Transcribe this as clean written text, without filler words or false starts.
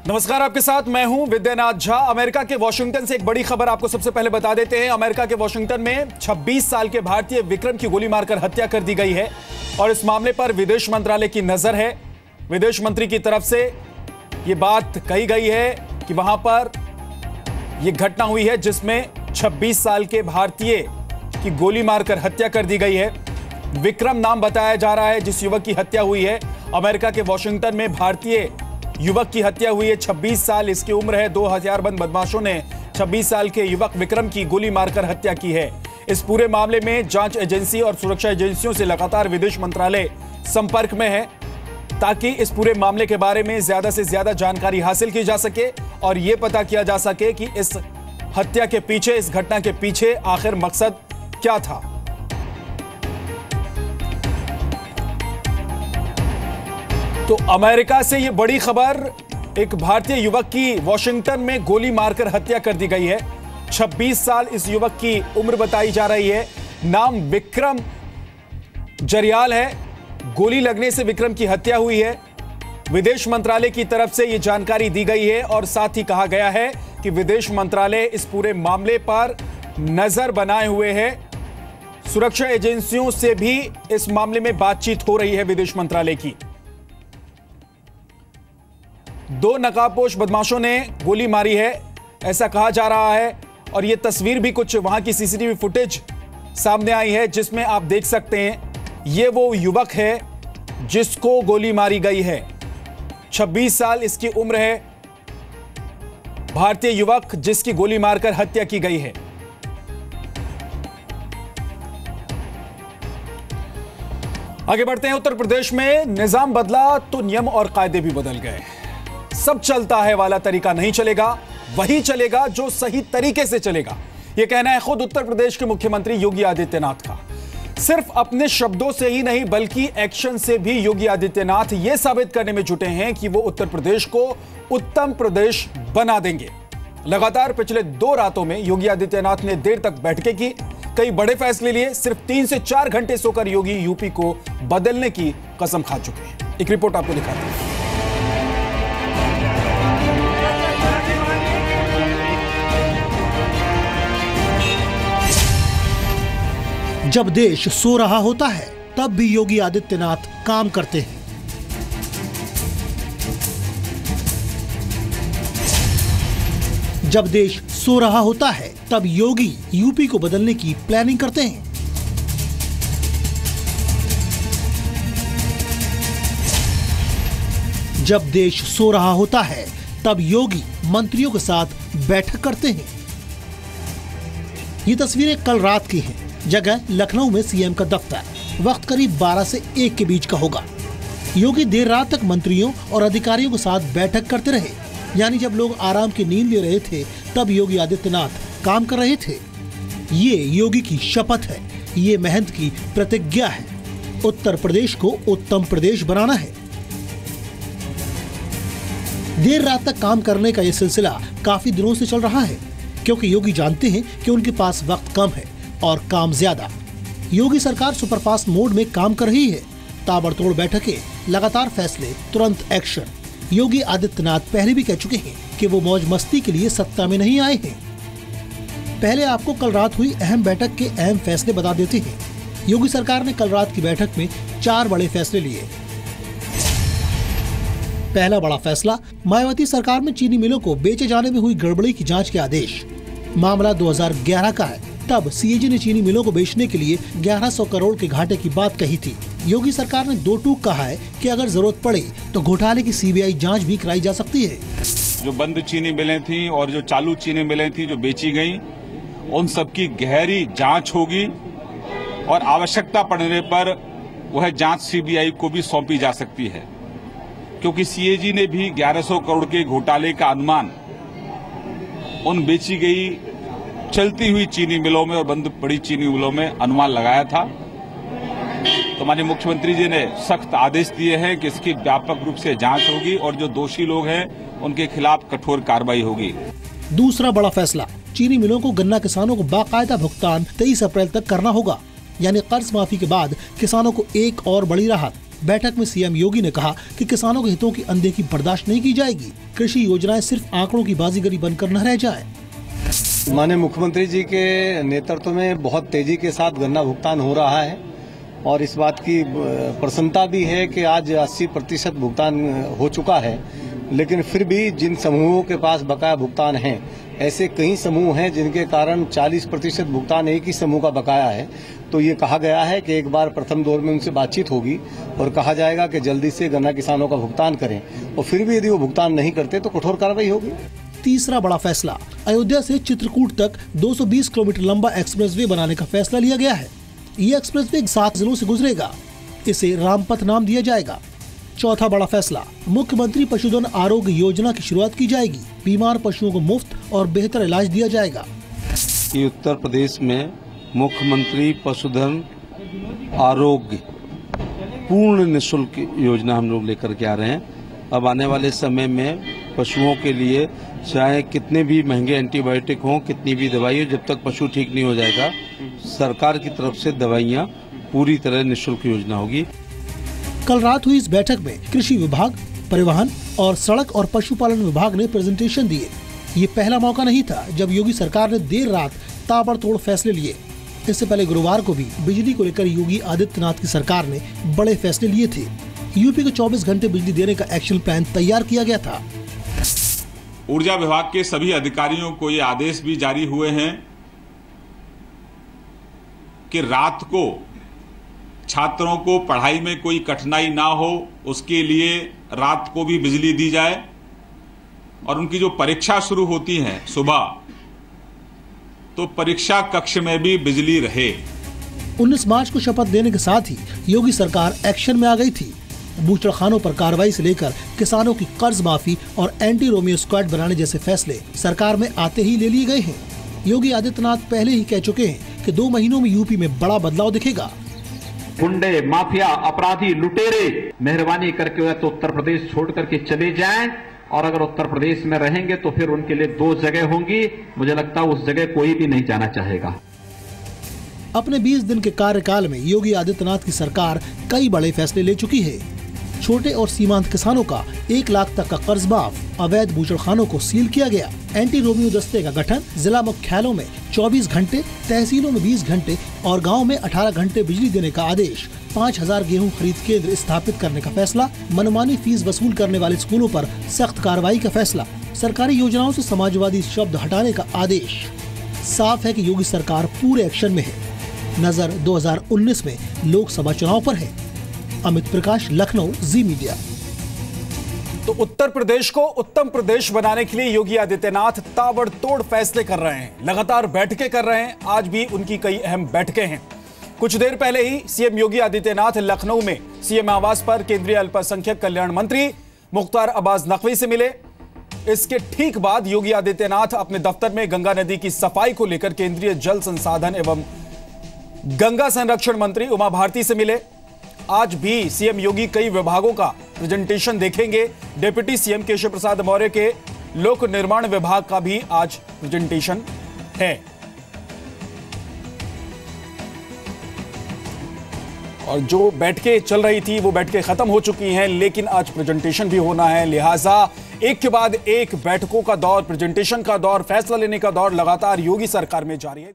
नमस्कार, आपके साथ मैं हूं विद्यानाथ झा। अमेरिका के वॉशिंगटन से एक बड़ी खबर आपको सबसे पहले बता देते हैं। अमेरिका के वॉशिंगटन में 26 साल के भारतीय विक्रम की गोली मारकर हत्या कर दी गई है और इस मामले पर विदेश मंत्रालय की नजर है। विदेश मंत्री की तरफ से यह बात कही गई है कि वहां पर यह घटना हुई है जिसमें 26 साल के भारतीय की गोली मारकर हत्या कर दी गई है। विक्रम नाम बताया जा रहा है जिस युवक की हत्या हुई है। अमेरिका के वॉशिंगटन में भारतीय युवक की हत्या हुई है। 26 साल इसकी उम्र है। 2 हथियारबंद बदमाशों ने 26 साल के युवक विक्रम की गोली मारकर हत्या की है। इस पूरे मामले में जांच एजेंसी और सुरक्षा एजेंसियों से लगातार विदेश मंत्रालय संपर्क में है ताकि इस पूरे मामले के बारे में ज्यादा से ज्यादा जानकारी हासिल की जा सके और यह पता किया जा सके कि इस हत्या के पीछे, इस घटना के पीछे आखिर मकसद क्या था। तो अमेरिका से यह बड़ी खबर, एक भारतीय युवक की वॉशिंगटन में गोली मारकर हत्या कर दी गई है। 26 साल इस युवक की उम्र बताई जा रही है। नाम विक्रम जरियाल है। गोली लगने से विक्रम की हत्या हुई है। विदेश मंत्रालय की तरफ से यह जानकारी दी गई है और साथ ही कहा गया है कि विदेश मंत्रालय इस पूरे मामले पर नजर बनाए हुए है। सुरक्षा एजेंसियों से भी इस मामले में बातचीत हो रही है विदेश मंत्रालय की। 2 नकाबपोश बदमाशों ने गोली मारी है ऐसा कहा जा रहा है और यह तस्वीर भी कुछ वहां की सीसीटीवी फुटेज सामने आई है जिसमें आप देख सकते हैं यह वो युवक है जिसको गोली मारी गई है। 26 साल इसकी उम्र है। भारतीय युवक जिसकी गोली मारकर हत्या की गई है। आगे बढ़ते हैं। उत्तर प्रदेश में निजाम बदला तो नियम और कायदे भी बदल गए। सब चलता है वाला तरीका नहीं चलेगा, वही चलेगा जो सही तरीके से चलेगा। यह कहना है खुद उत्तर प्रदेश के मुख्यमंत्री योगी आदित्यनाथ का। सिर्फ अपने शब्दों से ही नहीं बल्कि एक्शन से भी योगी आदित्यनाथ यह साबित करने में जुटे हैं कि वो उत्तर प्रदेश को उत्तम प्रदेश बना देंगे। लगातार पिछले 2 रातों में योगी आदित्यनाथ ने देर तक बैठकें की, कई बड़े फैसले लिए। सिर्फ 3 से 4 घंटे सोकर योगी यूपी को बदलने की कसम खा चुके हैं। एक रिपोर्ट आपको दिखाते हैं। जब देश सो रहा होता है तब भी योगी आदित्यनाथ काम करते हैं। जब देश सो रहा होता है तब योगी यूपी को बदलने की प्लानिंग करते हैं। जब देश सो रहा होता है तब योगी मंत्रियों के साथ बैठक करते हैं। ये तस्वीरें कल रात की हैं। जगह लखनऊ में सीएम का दफ्तर। वक्त करीब 12 से 1 के बीच का होगा। योगी देर रात तक मंत्रियों और अधिकारियों के साथ बैठक करते रहे। यानी जब लोग आराम की नींद ले रहे थे तब योगी आदित्यनाथ काम कर रहे थे। ये योगी की शपथ है, ये मेहनत की प्रतिज्ञा है। उत्तर प्रदेश को उत्तम प्रदेश बनाना है। देर रात तक काम करने का यह सिलसिला काफी दिनों से चल रहा है क्योंकि योगी जानते हैं कि उनके पास वक्त कम है और काम ज्यादा। योगी सरकार सुपरफास्ट मोड में काम कर रही है। ताबड़तोड़ बैठकें, लगातार फैसले, तुरंत एक्शन। योगी आदित्यनाथ पहले भी कह चुके हैं कि वो मौज मस्ती के लिए सत्ता में नहीं आए हैं। पहले आपको कल रात हुई अहम बैठक के अहम फैसले बता देते हैं। योगी सरकार ने कल रात की बैठक में 4 बड़े फैसले लिए। पहला बड़ा फैसला, मायावती सरकार में चीनी मिलों को बेचे जाने में हुई गड़बड़ी की जांच के आदेश। मामला 2011 का है। तब सीएजी ने चीनी मिलों को बेचने के लिए 1100 करोड़ के घाटे की बात कही थी। योगी सरकार ने 2 टूक कहा है कि अगर जरूरत पड़े तो घोटाले की सीबीआई जांच भी कराई जा सकती है। जो बंद चीनी मिलें थी और जो चालू चीनी मिलें थी जो बेची गयी, उन सबकी गहरी जांच होगी और आवश्यकता पड़ने पर वह जांच सीबीआई को भी सौंपी जा सकती है क्योंकि सीएजी ने भी 1100 करोड़ के घोटाले का अनुमान उन बेची गई चलती हुई चीनी मिलों में और बंद पड़ी चीनी मिलों में अनुमान लगाया था। तो माननीय मुख्यमंत्री जी ने सख्त आदेश दिए हैं कि इसकी व्यापक रूप से जांच होगी और जो दोषी लोग हैं उनके खिलाफ कठोर कार्रवाई होगी। दूसरा बड़ा फैसला, चीनी मिलों को गन्ना किसानों को बाकायदा भुगतान 23 अप्रैल तक करना होगा। यानी कर्ज माफी के बाद किसानों को एक और बड़ी राहत। बैठक में सीएम योगी ने कहा कि किसानों के हितों की अनदेखी बर्दाश्त नहीं की जाएगी। कृषि योजनाएं सिर्फ आंकड़ों की बाजीगरी बनकर न रह जाए। माननीय मुख्यमंत्री जी के नेतृत्व में बहुत तेजी के साथ गन्ना भुगतान हो रहा है और इस बात की प्रसन्नता भी है कि आज 80% भुगतान हो चुका है। लेकिन फिर भी जिन समूहों के पास बकाया भुगतान है, ऐसे कई समूह हैं जिनके कारण 40% भुगतान एक ही समूह का बकाया है। तो ये कहा गया है कि एक बार प्रथम दौर में उनसे बातचीत होगी और कहा जाएगा कि जल्दी से गन्ना किसानों का भुगतान करें और फिर भी यदि वो भुगतान नहीं करते तो कठोर कार्रवाई होगी। तीसरा बड़ा फैसला, अयोध्या से चित्रकूट तक 220 किलोमीटर लंबा एक्सप्रेसवे बनाने का फैसला लिया गया है। ये एक्सप्रेसवे 7 जिलों से गुजरेगा। इसे रामपथ नाम दिया जाएगा। चौथा बड़ा फैसला, मुख्यमंत्री पशुधन आरोग्य योजना की शुरुआत की जाएगी। बीमार पशुओं को मुफ्त और बेहतर इलाज दिया जाएगा। उत्तर प्रदेश में मुख्यमंत्री पशुधन आरोग्य पूर्ण निःशुल्क योजना हम लोग लेकर के आ रहे हैं। अब आने वाले समय में पशुओं के लिए चाहे कितने भी महंगे एंटीबायोटिक हों, कितनी भी दवाई हो, जब तक पशु ठीक नहीं हो जाएगा, सरकार की तरफ से दवाइयाँ पूरी तरह निःशुल्क योजना होगी। कल रात हुई इस बैठक में कृषि विभाग, परिवहन और सड़क और पशुपालन विभाग ने प्रेजेंटेशन दिए। ये पहला मौका नहीं था जब योगी सरकार ने देर रात ताबड़तोड़ फैसले लिए। इससे पहले गुरुवार को भी बिजली को लेकर योगी आदित्यनाथ की सरकार ने बड़े फैसले लिए थे। यूपी को 24 घंटे बिजली देने का एक्शन प्लान तैयार किया गया था। ऊर्जा विभाग के सभी अधिकारियों को ये आदेश भी जारी हुए हैं कि रात को छात्रों को पढ़ाई में कोई कठिनाई ना हो, उसके लिए रात को भी बिजली दी जाए और उनकी जो परीक्षा शुरू होती है सुबह, तो परीक्षा कक्ष में भी बिजली रहे। 19 मार्च को शपथ देने के साथ ही योगी सरकार एक्शन में आ गई थी। बूचड़खानों पर कार्रवाई से लेकर किसानों की कर्ज माफी और एंटी रोमियो स्क्वाड बनाने जैसे फैसले सरकार में आते ही ले लिए गए हैं। योगी आदित्यनाथ पहले ही कह चुके हैं कि 2 महीनों में यूपी में बड़ा बदलाव दिखेगा। गुंडे, माफिया, अपराधी, लुटेरे मेहरबानी करके तो उत्तर प्रदेश छोड़ करके चले जाएं, और अगर उत्तर प्रदेश में रहेंगे तो फिर उनके लिए 2 जगह होंगी। मुझे लगता है उस जगह कोई भी नहीं जाना चाहेगा। अपने 20 दिन के कार्यकाल में योगी आदित्यनाथ की सरकार कई बड़े फैसले ले चुकी है। छोटे और सीमांत किसानों का 1 लाख तक का कर्ज माफ, अवैध बूचड़खानों को सील किया गया, एंटी रोमियो दस्ते का गठन, जिला मुख्यालयों में 24 घंटे, तहसीलों में 20 घंटे और गाँव में 18 घंटे बिजली देने का आदेश, 5000 गेहूं खरीद केंद्र स्थापित करने का फैसला, मनमानी फीस वसूल करने वाले स्कूलों पर सख्त कार्रवाई का फैसला, सरकारी योजनाओं से समाजवादी शब्द हटाने का आदेश। साफ है कि योगी सरकार पूरे एक्शन में है। नजर 2019 में लोकसभा चुनाव पर है। अमित प्रकाश, लखनऊ, जी मीडिया। तो उत्तर प्रदेश को उत्तम प्रदेश बनाने के लिए योगी आदित्यनाथ ताबड़तोड़ फैसले कर रहे हैं, लगातार बैठकें कर रहे हैं। आज भी उनकी कई अहम बैठकें हैं। कुछ देर पहले ही सीएम योगी आदित्यनाथ लखनऊ में सीएम आवास पर केंद्रीय अल्पसंख्यक कल्याण मंत्री मुख्तार अब्बास नकवी से मिले। इसके ठीक बाद योगी आदित्यनाथ अपने दफ्तर में गंगा नदी की सफाई को लेकर केंद्रीय जल संसाधन एवं गंगा संरक्षण मंत्री उमा भारती से मिले। आज भी सीएम योगी कई विभागों का प्रेजेंटेशन देखेंगे। डिप्टी सीएम केशव प्रसाद मौर्य के लोक निर्माण विभाग का भी आज प्रेजेंटेशन है। और जो बैठकें चल रही थी वो बैठकें खत्म हो चुकी हैं, लेकिन आज प्रेजेंटेशन भी होना है। लिहाजा एक के बाद एक बैठकों का दौर, प्रेजेंटेशन का दौर, फैसला लेने का दौर लगातार योगी सरकार में जारी है।